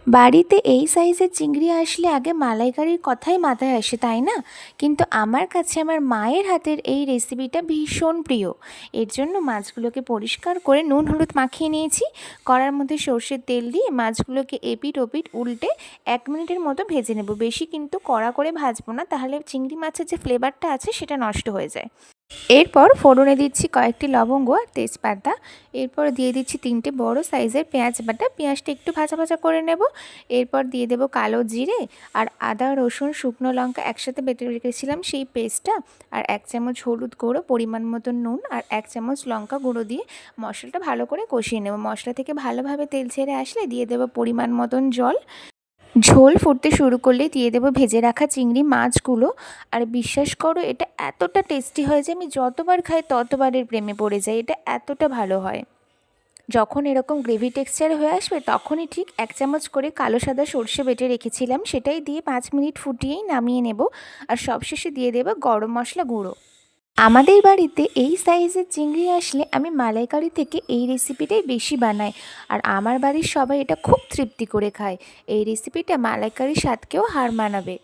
বাড়িতে এই সাইজের চিংড়ি আসলে আগে মালাইকারির কথাই মাথায় আসে, তাই না? কিন্তু আমার কাছে আমার মায়ের হাতের এই রেসিপিটা ভীষণ প্রিয়। এর জন্য মাছগুলোকে পরিষ্কার করে নুন হলুদ মাখিয়ে নিয়েছি। কড়ার মধ্যে সর্ষের তেল দিয়ে মাছগুলোকে এপিট ওপিট উল্টে 1 মিনিটের মতো ভেজে নেব। বেশি কিন্তু কড়া করে ভাজবো না, তাহলে চিংড়ি মাছের যে ফ্লেভারটা আছে সেটা নষ্ট হয়ে যায়। এরপর ফোড়নে দিচ্ছি কয়েকটি লবঙ্গ আর তেজপাতা। এরপর দিয়ে দিচ্ছি 3টে বড় সাইজের পেঁয়াজ বাটা। পেঁয়াজটা একটু ভাজা ভাজা করে নেব। এরপর দিয়ে দেব কালো জিরে আর আদা রসুন শুকনো লঙ্কা একসাথে বেটে রেখেছিলাম সেই পেস্টটা, আর 1 চামচ হলুদ গুঁড়ো, পরিমাণ মতো নুন আর 1 চামচ লঙ্কা গুঁড়ো দিয়ে মশলাটা ভালো করে কষিয়ে নেব। মশলা থেকে ভালোভাবে তেল ছেড়ে আসলে দিয়ে দেব পরিমাণ মতন জল। ঝোল ফুটতে শুরু করলে দিয়ে দেবো ভেজে রাখা চিংড়ি মাছগুলো। আর বিশ্বাস করো, এটা এতটা টেস্টি হয় যে আমি যতবার খাই ততবারের প্রেমে পড়ে যাই। এটা এতটা ভালো হয়। যখন এরকম গ্রেভি টেক্সচার হয়ে আসবে তখনই ঠিক 1 চামচ করে কালো সাদা সর্ষে বেটে রেখেছিলাম সেটাই দিয়ে 5 মিনিট ফুটিয়েই নামিয়ে নেব। আর সবশেষে দিয়ে দেবো গরম মশলা গুঁড়ো। আমাদের বাড়িতে এই সাইজের চিংড়ি আসলে আমি মালাইকারি থেকে এই রেসিপিটাই বেশি বানাই। আর আমার বাড়ির সবাই এটা খুব তৃপ্তি করে খায়। এই রেসিপিটা মালাইকারির স্বাদকেও হার মানাবে।